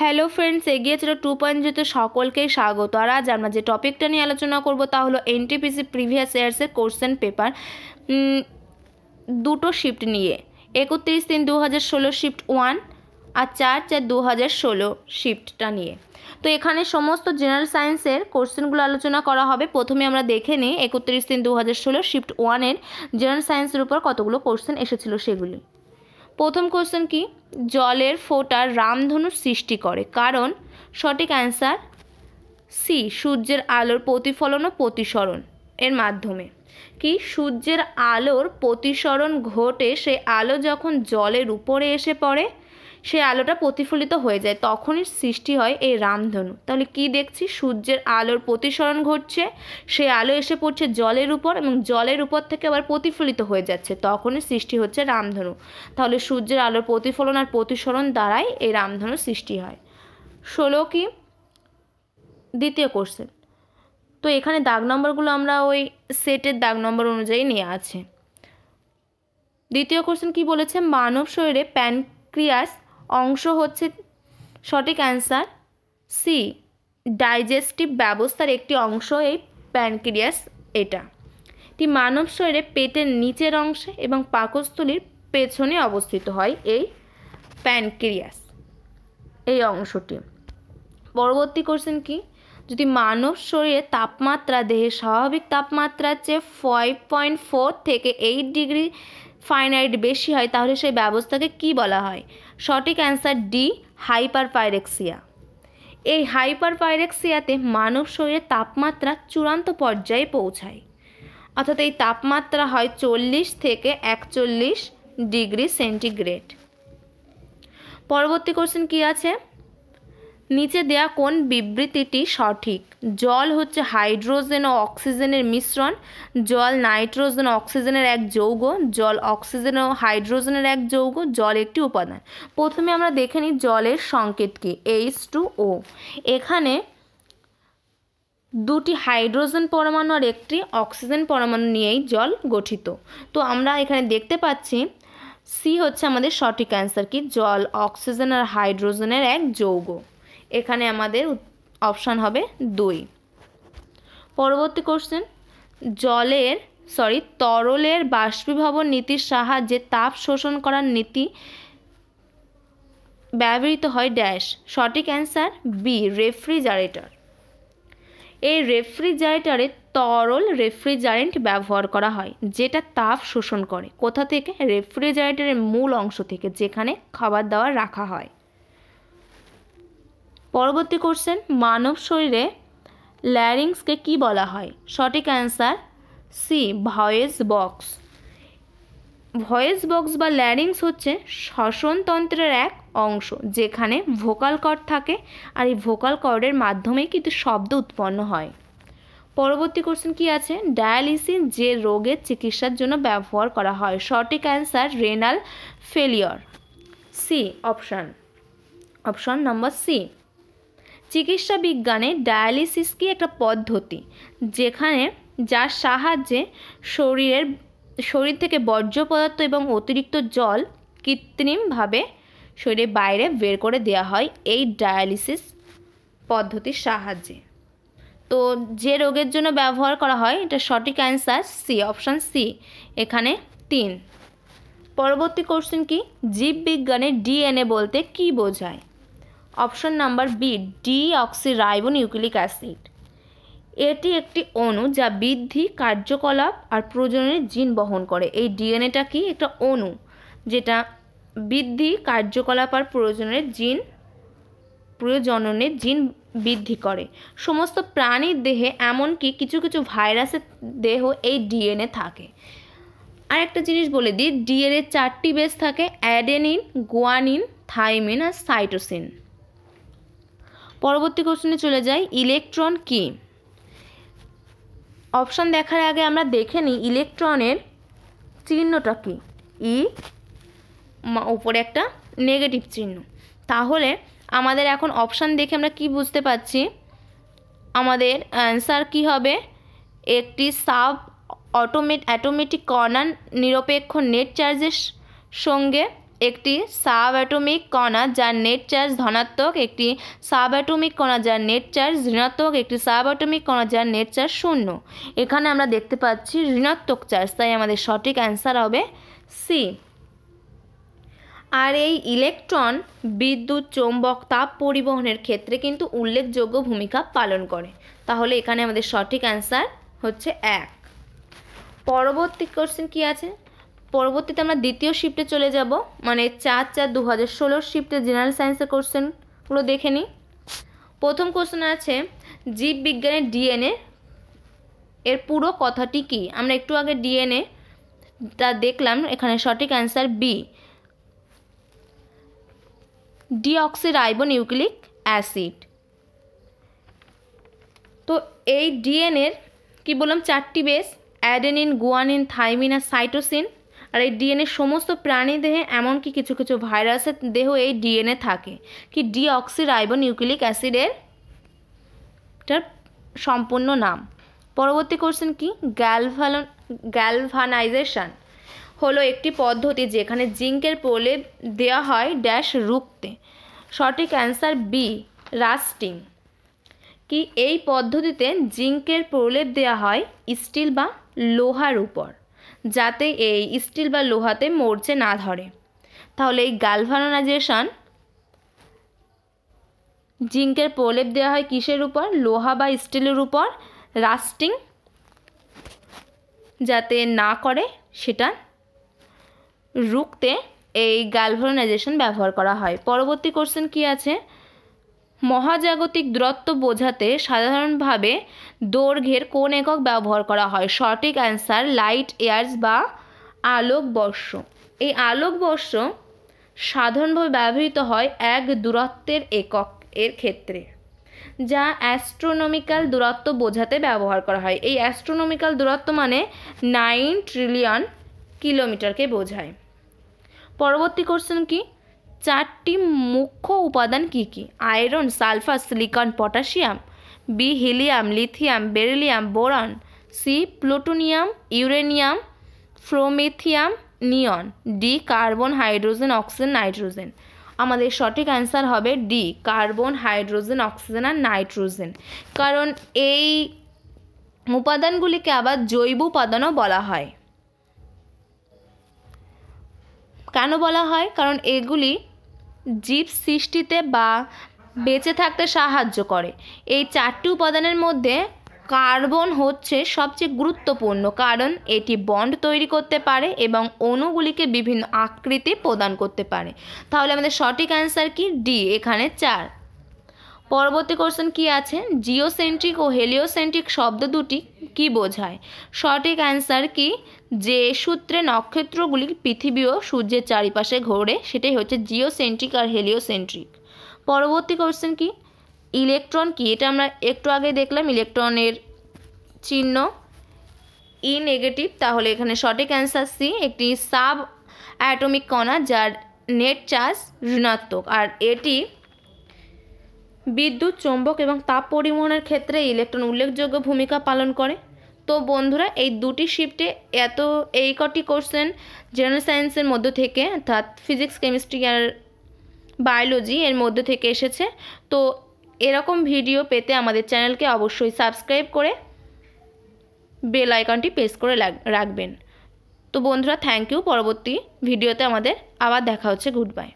Hello friends, এগিয়ে চলো 2.0 সকলকেই স্বাগত। আর আজ আমরা যে টপিকটা নিয়ে আলোচনা করব তা হলো এনটিপিসি প্রিভিয়াস ইয়ার্সের কোশ্চেন পেপার দুটো শিফট নিয়ে, 31/3/2016 শিফট 1 আর 4/4/2016 শিফটটা নিয়ে। তো এখানে সমস্ত জেনারেল সায়েন্সের কোশ্চেনগুলো আলোচনা করা হবে। প্রথমে আমরা দেখে নিই 31/3/2016 শিফট 1-এর জেনারেল সায়েন্সের উপর কতগুলো কোশ্চেন এসেছিল সেগুলি। প্রথম কোশ্চেন কি, জলের ফোঁটা রামধনু সৃষ্টি করে? কারণ সঠিক অ্যান্সার সি, সূর্যের আলোর প্রতিফলন ও প্রতিসরণ এর মাধ্যমে। কি, সূর্যের আলোর প্রতিসরণ ঘটে সেই আলো যখন জলের উপরে এসে পড়ে সেই আলোটা প্রতিফলিত হয়ে যায়, তখনই সৃষ্টি হয় এই রামধনু। তাহলে কি দেখছি, সূর্যের আলোর প্রতিসরণ ঘটছে, সেই আলো এসে পড়ছে জলের উপর এবং জলের উপর থেকে আবার প্রতিফলিত হয়ে যাচ্ছে, তখনই সৃষ্টি হচ্ছে রামধনু। তাহলে সূর্যের আলোর প্রতিফলন আর প্রতিসরণ দ্বারাই এই রামধনু সৃষ্টি হয়। 16 কি, দ্বিতীয় কোশ্চেন। তো এখানে দাগ নম্বরগুলো আমরা ওই সেটের দাগ নম্বর অনুযায়ী নেওয়া আছে। দ্বিতীয় কোশ্চেন কি বলেছে, মানব শরীরে প্যানক্রিয়াস অংশ হচ্ছে? সঠিক অ্যান্সার সি, ডাইজেস্টিভ ব্যবস্থার একটি অংশ এই প্যানক্রিয়াস। এটা মানব শরীরে পেটের নিচের অংশে এবং পাকস্থলীর পেছনে অবস্থিত হয় এই প্যানক্রিয়াস, এই অংশটি। পরবর্তী কোশ্চেন কি, যদি মানব শরীরে তাপমাত্রা দেহের স্বাভাবিক তাপমাত্রার চেয়ে 5.4 থেকে 8 ডিগ্রি ফারেনহাইট বেশি হয় তাহলে সেই ব্যবস্থাকে কি বলা হয়? সঠিক অ্যান্সার ডি, হাইপারপাইরেক্সিয়া। এই হাইপারপাইরেক্সিয়াতে মানব শরীরের তাপমাত্রা চূড়ান্ত পর্যায়ে পৌঁছায়, অর্থাৎ এই তাপমাত্রা হয় 40 থেকে 41 ডিগ্রি সেন্টিগ্রেড। পরবর্তী কোশ্চেন কি আছে, নিচে দেয়া কোন বিবৃতিটি সঠিক? জল হচ্ছে হাইড্রোজেন ও অক্সিজেনের মিশ্রণ, জল নাইট্রোজেন ও অক্সিজেনের এক যৌগ, জল অক্সিজেন ও হাইড্রোজেনের এক যৌগ, জল একটি উপাদান। প্রথমে আমরা দেখে নিই জলের সংকেত কি, H2O। এখানে দুটি হাইড্রোজেন পরমাণু আর একটি অক্সিজেন পরমাণু নিয়েই জল গঠিত। তো আমরা এখানে দেখতে পাচ্ছি সি হচ্ছে আমাদের সঠিক অ্যান্সার, কি জল অক্সিজেন আর হাইড্রোজেনের এক যৌগ। এখানে আমাদের অপশান হবে 2। পরবর্তী কোশ্চেন, তরলের বাষ্পীভবন নীতির সাহায্যে তাপ শোষণ করার নীতি ব্যবহৃত হয় ড্যাশ। সঠিক অ্যান্সার বি, রেফ্রিজারেটর। এই রেফ্রিজারেটরে তরল রেফ্রিজারেন্ট ব্যবহার করা হয় যেটা তাপ শোষণ করে। কোথা থেকে? রেফ্রিজারেটরের মূল অংশ থেকে, যেখানে খাবার দাবার রাখা হয়। পরবর্তী কোশ্চেন, মানব শরীরে ল্যারিংসকে কি বলা হয়? সঠিক answer C, voice box. Voice box বা ল্যারিংস হচ্ছে শ্বসনতন্ত্রের এক অংশ যেখানে ভোকাল কর্ড থাকে, আর এই ভোকাল কর্ডের মাধ্যমেই কিন্তু শব্দ উৎপন্ন হয়। পরবর্তী কোশ্চেন কি আছে, ডায়ালিসিস যে রোগের চিকিৎসার জন্য ব্যবহার করা হয়? সঠিক answer renal failure, C option number C. চিকিৎসা বিজ্ঞানে ডায়ালিসিস কি একটা পদ্ধতি যার সাহায্যে শরীর থেকে বর্জ্য পদার্থ এবং অতিরিক্ত জল কৃত্রিমভাবে শরীরের বাইরে বের করে দেওয়া হয় এই ডায়ালিসিস পদ্ধতির সাহায্যে। তো যে রোগের জন্য ব্যবহার করা হয় এটা সঠিক অ্যান্সার সি, অপশান সি, এখানে 3। পরবর্তী কোশ্চেন কি, জীববিজ্ঞানে ডিএনএ বলতে কি বোঝায়? Option number B, deoxyribonucleic acid. এটি একটি অণু যা বৃদ্ধি, কার্যকলাপ আর প্রজননের জিন বহন করে। এই ডিএনএটা কি একটা অণু যেটা বৃদ্ধি, কার্যকলাপ আর প্রজননের জিন বৃদ্ধি করে। সমস্ত প্রাণীর দেহে, এমনকি কিছু কিছু ভাইরাসের দেহ এই ডিএনএ থাকে। আর একটা জিনিস বলে দিই, ডিএনএ 4টি বেস থাকে, অ্যাডেনিন, গুয়ানিন, থাইমিন আর সাইটোসিন। পরবর্তী কোশ্চেনে চলে যাই, ইলেকট্রন কি? অপশান দেখার আগে আমরা দেখে নিই ইলেকট্রনের চিহ্নটা কি। উপরে একটা নেগেটিভ চিহ্ন। তাহলে আমাদের এখন অপশান দেখে আমরা কি বুঝতে পারছি, আমাদের অ্যান্সার কি হবে? একটি অ্যাটোমেটিক কণার নিরপেক্ষ নেট চার্জের সঙ্গে একটি সাব অ্যাটমিক কণা যার নেট চার্জ ধনাত্মক, একটি সাব অ্যাটমিক কণা যার নেট চার্জ ঋণাত্মক, একটি সাব অ্যাটমিক কণা যার নেট চার্জ 0। এখানে আমরা দেখতে পাচ্ছি ঋণাত্মক চার্জ, তাই আমাদের সঠিক অ্যান্সার হবে সি। আর এই ইলেকট্রন বিদ্যুৎ চৌম্বক তাপ পরিবহনের ক্ষেত্রে কিন্তু উল্লেখযোগ্য ভূমিকা পালন করে। তাহলে এখানে আমাদের সঠিক অ্যান্সার হচ্ছে 1। পরবর্তী কোশ্চেন কি আছে? পরবর্তীতে আমরা দ্বিতীয় শিফটে চলে যাব, মানে 4/4/2016 শিফটে জেনারেল সায়েন্সের কোশ্চেনগুলো দেখে নিই। প্রথম কোশ্চেন আছে জীববিজ্ঞানের ডিএনএ এর পুরো কথাটি কি? আমরা একটু আগে ডিএনএ তা দেখলাম, এখানে সঠিক অ্যান্সার বি, ডিঅক্সিরাইবোনিউক্লিক অ্যাসিড। তো এই ডিএনএর কি বললাম, 4টি বেস, অ্যাডেনিন, গুয়ানিন, থাইমিন আর সাইটোসিন। আর এই ডিএনএ সমস্ত প্রাণী দেহে, এমনকি কিছু কিছু ভাইরাসের দেহ এই ডিএনএ থাকে। কি ডিঅক্সিরাইবোনিউক্লিক অ্যাসিডের এটার সম্পূর্ণ নাম। পরবর্তী কোশ্চেন কি? গ্যালভানাইজেশন হলো একটি পদ্ধতি যেখানে জিঙ্কের প্রলেপ দেওয়া হয় ড্যাশ রুখতে। সঠিক অ্যান্সার বি, রাস্টিং। কি এই পদ্ধতিতে জিঙ্কের প্রলেপ দেওয়া হয় স্টিল বা লোহার উপর, যাতে এই স্টিল বা লোহাতে মরচে না ধরে। তাহলে এই গ্যালভানাইজেশন, জিঙ্কের প্রলেপ দেওয়া হয় কিসের উপর? লোহা বা স্টিলের উপর। রাস্টিং যাতে না করে সেটা রুখতে এই গ্যালভানাইজেশন ব্যবহার করা হয়। পরবর্তী কোশ্চেন কি আছে? মহাজাগতিক দূরত্ব বোঝাতে সাধারণভাবে দৈর্ঘ্যের কোন একক ব্যবহার করা হয়? সঠিক অ্যান্সার লাইট ইয়ার্স বা আলোকবর্ষ। এই আলোকবর্ষ সাধারণভাবে ব্যবহৃত হয় এক দূরত্বের একক এর ক্ষেত্রে, যা অ্যাস্ট্রোনমিক্যাল দূরত্ব বোঝাতে ব্যবহার করা হয়। এই অ্যাস্ট্রোনমিক্যাল দূরত্ব মানে 9 ট্রিলিয়ন কিলোমিটারকে বোঝায়। পরবর্তী কোশ্চেন কি? 4টি মুখ্য উপাদান কি কি? Iron, sulphur, silicon, potassium. B helium, lithium, beryllium, boron. C plutonium, uranium, promethium, neon. D carbon, hydrogen, oxygen, nitrogen. আমাদের সঠিক অ্যান্সার হবে ডি, কার্বন, হাইড্রোজেন, অক্সিজেন আর নাইট্রোজেন। কারণ এই উপাদানগুলিকে আবার জৈব উপাদানও বলা হয়। কেন বলা হয়? কারণ এগুলি জীব সৃষ্টিতে বা বেঁচে থাকতে সাহায্য করে। এই 4টি উপাদানের মধ্যে কার্বন হচ্ছে সবচেয়ে গুরুত্বপূর্ণ, কারণ এটি বন্ড তৈরি করতে পারে এবং অণুগুলিকে বিভিন্ন আকৃতি প্রদান করতে পারে। তাহলে আমাদের সঠিক অ্যান্সার কি? ডি, এখানে 4। পরবর্তী কোশ্চেন কি আছে? জিওসেন্ট্রিক ও হেলিওসেন্ট্রিক শব্দ দুটি কি বোঝায়? সঠিক অ্যান্সার কি? যে সূত্রে নক্ষত্রগুলি পৃথিবী ও সূর্যের চারিপাশে ঘোরে সেটাই হচ্ছে জিওসেন্ট্রিক আর হেলিওসেন্ট্রিক। পরবর্তী কোশ্চেন কি? ইলেকট্রন কি? এটা আমরা একটু আগে দেখলাম, ইলেকট্রনের চিহ্ন ই নেগেটিভ। তাহলে এখানে সঠিক অ্যান্সার সি, একটি সাব অ্যাটমিক কণা যার নেট চার্জ ঋণাত্মক, আর এটি বিদ্যুৎ চৌম্বক এবং তাপ পরিবহনের ক্ষেত্রে ইলেকট্রন উল্লেখযোগ্য ভূমিকা পালন করে। তো বন্ধুরা, এই দুটি শিফটে এই কটি কোশ্চেন জেনারেল সায়েন্সের মধ্য থেকে, অর্থাৎ ফিজিক্স, কেমিস্ট্রি আর বায়োলজি এর মধ্যে থেকে এসেছে। তো এরকম ভিডিও পেতে আমাদের চ্যানেলকে অবশ্যই সাবস্ক্রাইব করে বেল আইকনটি প্রেস করে রাখবেন। তো বন্ধুরা, থ্যাংক ইউ। পরবর্তী ভিডিওতে আমাদের আবার দেখা হচ্ছে। Good bye.